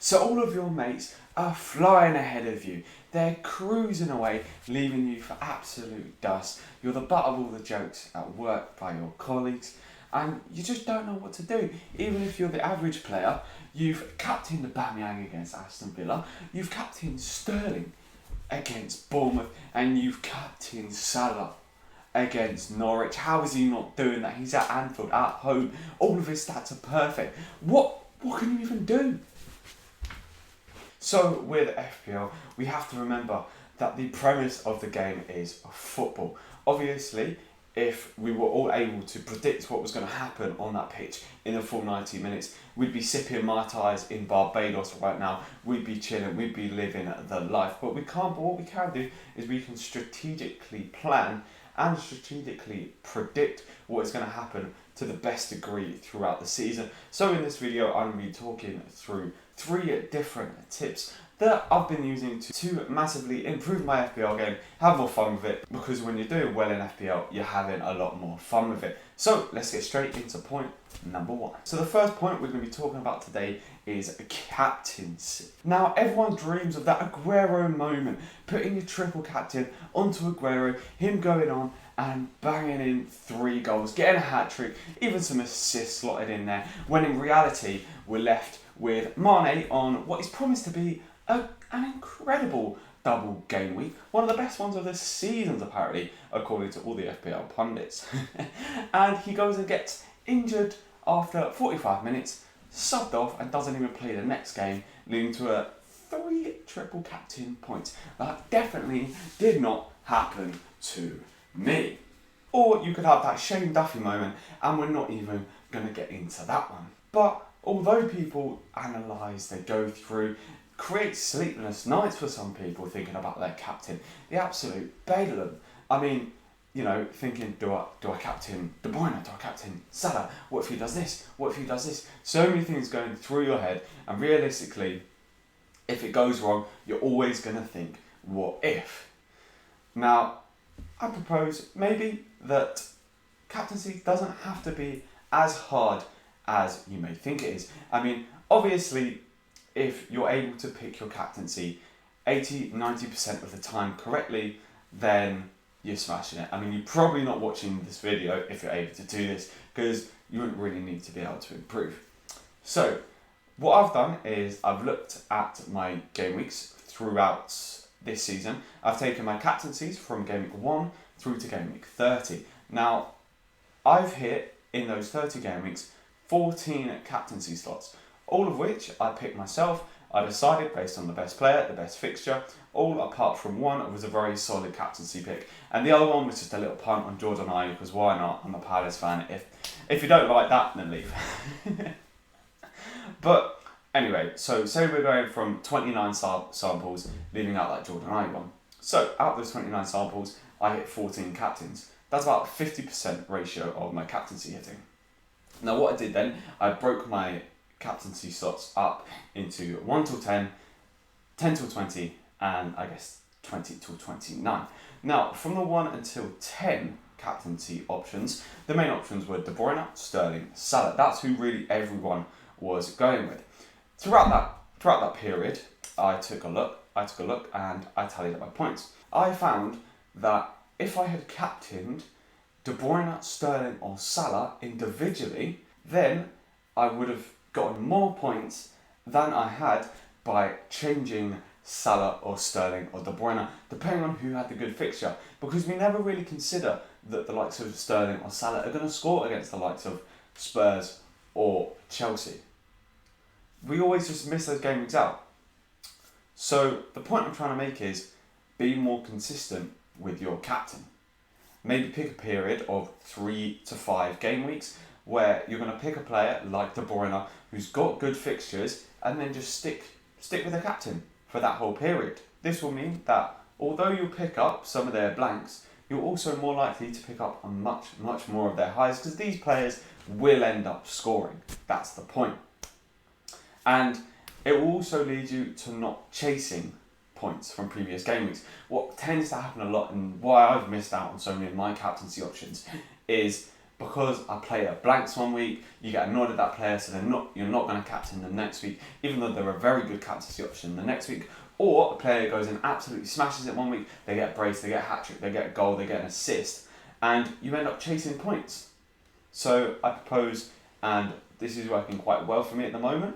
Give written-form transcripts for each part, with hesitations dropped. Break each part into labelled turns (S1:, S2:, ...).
S1: So all of your mates are flying ahead of you. They're cruising away, leaving you for absolute dust. You're the butt of all the jokes at work by your colleagues, and you just don't know what to do. Even if you're the average player, you've captained Aubameyang against Aston Villa, you've captained Sterling against Bournemouth, and you've captained Salah against Norwich. How is he not doing that? He's at Anfield, at home. All of his stats are perfect. What can you even do? So with FPL, we have to remember that the premise of the game is football. Obviously, if we were all able to predict what was going to happen on that pitch in the full 90 minutes, we'd be sipping Mai Tais in Barbados right now. We'd be chilling, we'd be living the life. But we can't. But what we can do is we can strategically plan and strategically predict what is going to happen to the best degree throughout the season. So in this video, I'm going to be talking through 3 different tips that I've been using to massively improve my FPL game, have more fun with it, because when you're doing well in FPL, you're having a lot more fun with it. So let's get straight into point number 1. So the first point we're going to be talking about today is captaincy. Now everyone dreams of that Aguero moment, putting your triple captain onto Aguero, him going on and banging in 3 goals, getting a hat-trick, even some assists slotted in there, when in reality we're left with Mane on what is promised to be an incredible double game week, one of the best ones of the seasons apparently, according to all the FPL pundits. And he goes and gets injured after 45 minutes, subbed off, and doesn't even play the next game, leading to a 3 triple captain points. That definitely did not happen to me. Or you could have that Shane Duffy moment, and we're not even going to get into that one. But although people analyse, they go through, create sleepless nights for some people thinking about their captain, the absolute bedlam. I mean, you know, thinking, do I captain De Bruyne? Do I captain Salah? What if he does this? What if he does this? So many things going through your head, and realistically, if it goes wrong, you're always going to think, what if? Now, I propose maybe that captaincy doesn't have to be as hard as you may think it is. I mean, obviously, if you're able to pick your captaincy 80-90% of the time correctly, then you're smashing it. I mean, you're probably not watching this video if you're able to do this, because you wouldn't really need to be able to improve. So, what I've done is I've looked at my game weeks throughout this season. I've taken my captaincies from game week 1 through to game week 30. Now, I've hit, in those 30 game weeks, 14 captaincy slots, all of which I picked myself. I decided based on the best player, the best fixture, all apart from one was a very solid captaincy pick, and the other one was just a little punt on Jordan Ayew, because why not? I'm a Palace fan. If you don't like that, then leave. But anyway, so say we're going from 29 samples, leaving out that Jordan Ayew one. So out of those 29 samples, I hit 14 captains. That's about a 50% ratio of my captaincy hitting. Now what I did then, I broke my captaincy slots up into 1 till 10, 10 till 20, and I guess 20 till 29. Now, from the 1 until 10 captaincy options, the main options were De Bruyne, Sterling, Salah. That's who really everyone was going with. Throughout that period, I took a look and I tallied up my points. I found that if I had captained De Bruyne, Sterling or Salah individually, then I would have gotten more points than I had by changing Salah or Sterling or De Bruyne, depending on who had the good fixture, because we never really consider that the likes of Sterling or Salah are going to score against the likes of Spurs or Chelsea. We always just miss those game weeks out. So the point I'm trying to make is be more consistent with your captain. Maybe pick a period of 3 to 5 game weeks where you're going to pick a player like De Bruyne who's got good fixtures, and then just stick with the captain for that whole period. This will mean that although you'll pick up some of their blanks, you're also more likely to pick up a much more of their highs, because these players will end up scoring. That's the point. And it will also lead you to not chasing points from previous game weeks. What tends to happen a lot, and why I've missed out on so many of my captaincy options, is because a player blanks one week, you get annoyed at that player, so you're not going to captain them next week, even though they're a very good captaincy option the next week. Or a player goes and absolutely smashes it one week, they get a brace, they get a hat-trick, they get a goal, they get an assist, and you end up chasing points. So I propose, and this is working quite well for me at the moment,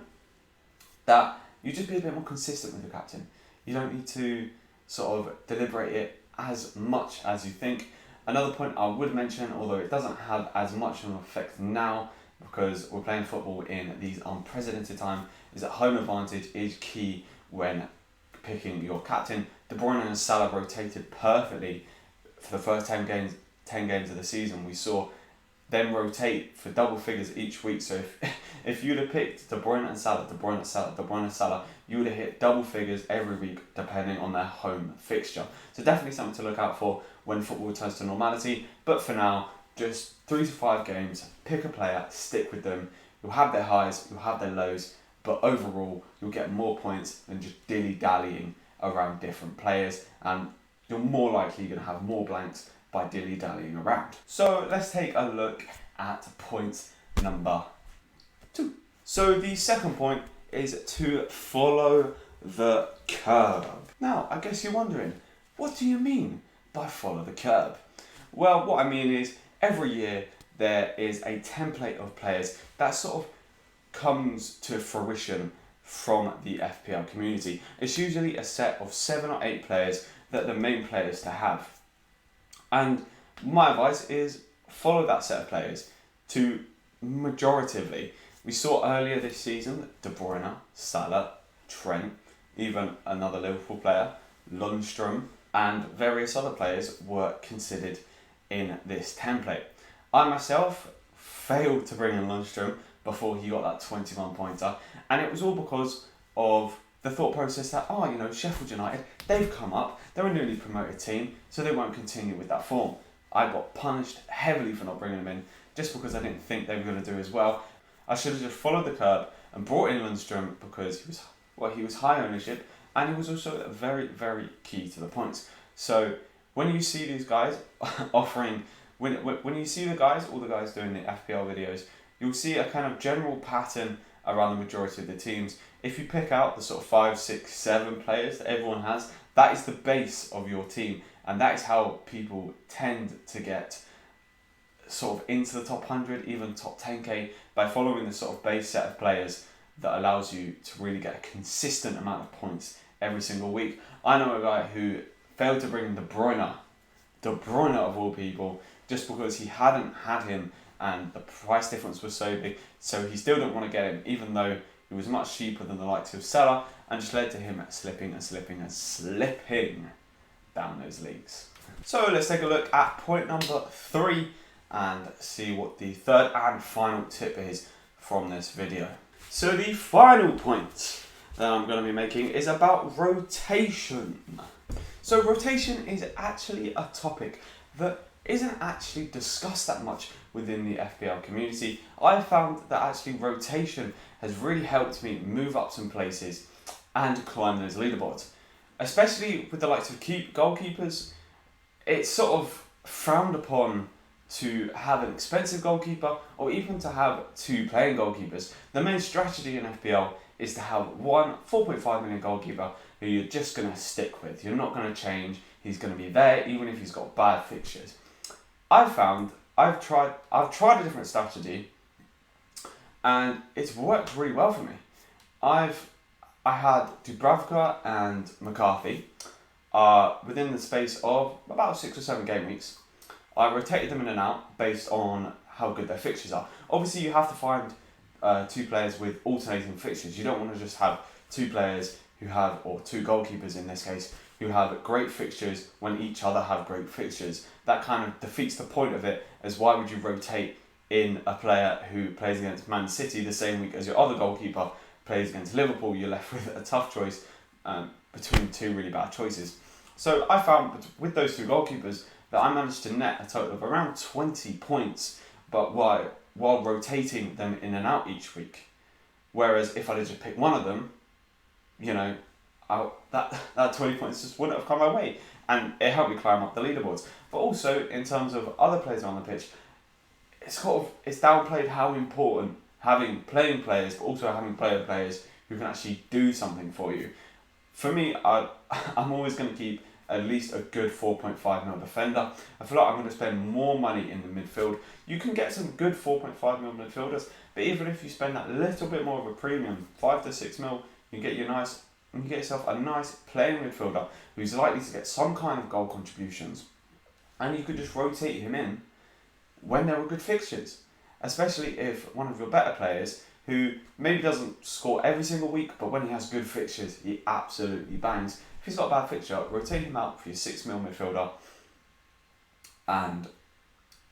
S1: that you just be a bit more consistent with your captain. You don't need to sort of deliberate it as much as you think. Another point I would mention, although it doesn't have as much of an effect now because we're playing football in these unprecedented times, is that home advantage is key when picking your captain. De Bruyne and Salah rotated perfectly for the first 10 games of the season. We saw them rotate for double figures each week. So if you'd have picked De Bruyne and Salah, De Bruyne and Salah, De Bruyne and Salah, you would have hit double figures every week depending on their home fixture. So definitely something to look out for when football returns to normality. But for now, just 3 to 5 games, pick a player, stick with them. You'll have their highs, you'll have their lows, but overall you'll get more points than just dilly-dallying around different players, and you're more likely going to have more blanks by dilly-dallying around. So let's take a look at point number 2. So the second point is to follow the curve. Now, I guess you're wondering, what do you mean by follow the curve? Well, what I mean is every year there is a template of players that sort of comes to fruition from the FPL community. It's usually a set of 7 or 8 players that the main players to have. And my advice is follow that set of players to majoritively. We saw earlier this season that De Bruyne, Salah, Trent, even another Liverpool player, Lundstram, and various other players were considered in this template. I myself failed to bring in Lundstram before he got that 21 pointer, and it was all because of the thought process that, Sheffield United, they've come up, they're a newly promoted team, so they won't continue with that form. I got punished heavily for not bringing them in, just because I didn't think they were going to do as well. I should have just followed the curve and brought in Lundstram because he was high ownership, and he was also very, very key to the points. So when you see these guys offering, when you see all the guys doing the FPL videos, you'll see a kind of general pattern around the majority of the teams. If you pick out the sort of 5, 6, 7 players that everyone has, that is the base of your team, and that is how people tend to get sort of into the top 100, even top 10k, by following the sort of base set of players that allows you to really get a consistent amount of points every single week. I know a guy who failed to bring De Bruyne of all people, just because he hadn't had him and the price difference was so big, so he still didn't want to get him, even though he was much cheaper than the likes of Salah, and just led to him slipping down those leagues. So let's take a look at point number 3 and see what the third and final tip is from this video. So the final point that I'm going to be making is about rotation. So rotation is actually a topic that isn't actually discussed that much within the FPL community. I found that actually rotation has really helped me move up some places and climb those leaderboards. Especially with the likes of goalkeepers, it's sort of frowned upon to have an expensive goalkeeper or even to have 2 playing goalkeepers. The main strategy in FPL is to have one 4.5 million goalkeeper who you're just going to stick with. You're not going to change. He's going to be there even if he's got bad fixtures. I've tried a different strategy, and it's worked really well for me. I had Dubravka and McCarthy within the space of about 6 or 7 game weeks. I rotated them in and out based on how good their fixtures are. Obviously, you have to find 2 players with alternating fixtures. You don't want to just have 2 players or 2 goalkeepers in this case, who have great fixtures when each other have great fixtures. That kind of defeats the point of it, as why would you rotate in a player who plays against Man City the same week as your other goalkeeper plays against Liverpool? You're left with a tough choice between 2 really bad choices. So I found with those 2 goalkeepers that I managed to net a total of around 20 points, but while rotating them in and out each week. Whereas if I had just picked one of them, that 20 points just wouldn't have come my way, and it helped me climb up the leaderboards. But also in terms of other players on the pitch, it's downplayed how important having playing players, but also having players who can actually do something for you. For me, I'm always going to keep at least a good 4.5 mil defender. I feel like I'm going to spend more money in the midfield. You can get some good 4.5 mil midfielders, but even if you spend that little bit more of a premium, 5 to 6 mil, you get yourself a nice playing midfielder who's likely to get some kind of goal contributions, and you could just rotate him in when there are good fixtures, especially if one of your better players who maybe doesn't score every single week, but when he has good fixtures, he absolutely bangs. If he's got a bad fixture, rotate him out for your 6 mil midfielder, and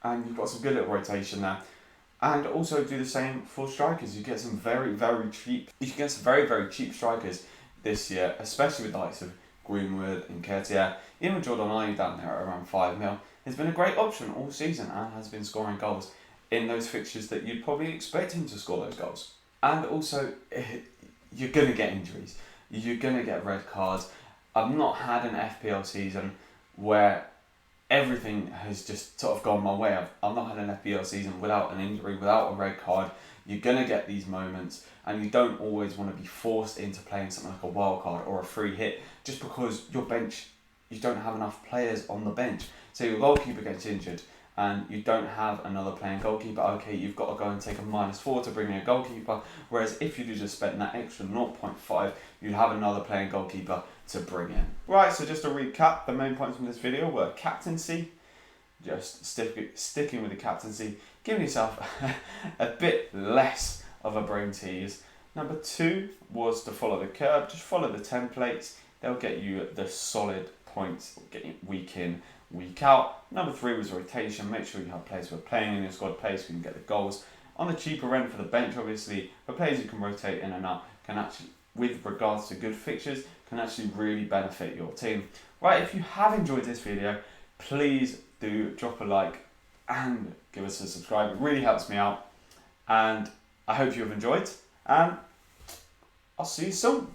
S1: you've got some good little rotation there. And also do the same for strikers. You get some very, very cheap. You can get some very, very cheap strikers this year, especially with the likes of Greenwood and Nketiah. Even Jordan Ayew down there at around 5 mil. Has been a great option all season and has been scoring goals in those fixtures that you'd probably expect him to score those goals. And also, you're going to get injuries. You're going to get red cards. I've not had an FPL season where everything has just sort of gone my way. I've not had an FPL season without an injury, without a red card. You're going to get these moments, and you don't always want to be forced into playing something like a wild card or a free hit just because your bench, you don't have enough players on the bench. So your goalkeeper gets injured and you don't have another playing goalkeeper. Okay, you've got to go and take a -4 to bring in a goalkeeper, whereas if you just spend that extra 0.5, you'd have another playing goalkeeper to bring in. Right, so just to recap, the main points from this video were captaincy, just sticking with the captaincy, giving yourself a bit less of a brain tease. Number 2 was to follow the curve, just follow the templates, they'll get you the solid points, get you week in, week out. Number 3 was rotation, make sure you have players who are playing in your squad, players who can get the goals. On the cheaper end for the bench, obviously, the players who can rotate in and out can actually, with regards to good fixtures, can actually really benefit your team. Right, if you have enjoyed this video, please do drop a like and give us a subscribe. It really helps me out, and I hope you have enjoyed, and I'll see you soon.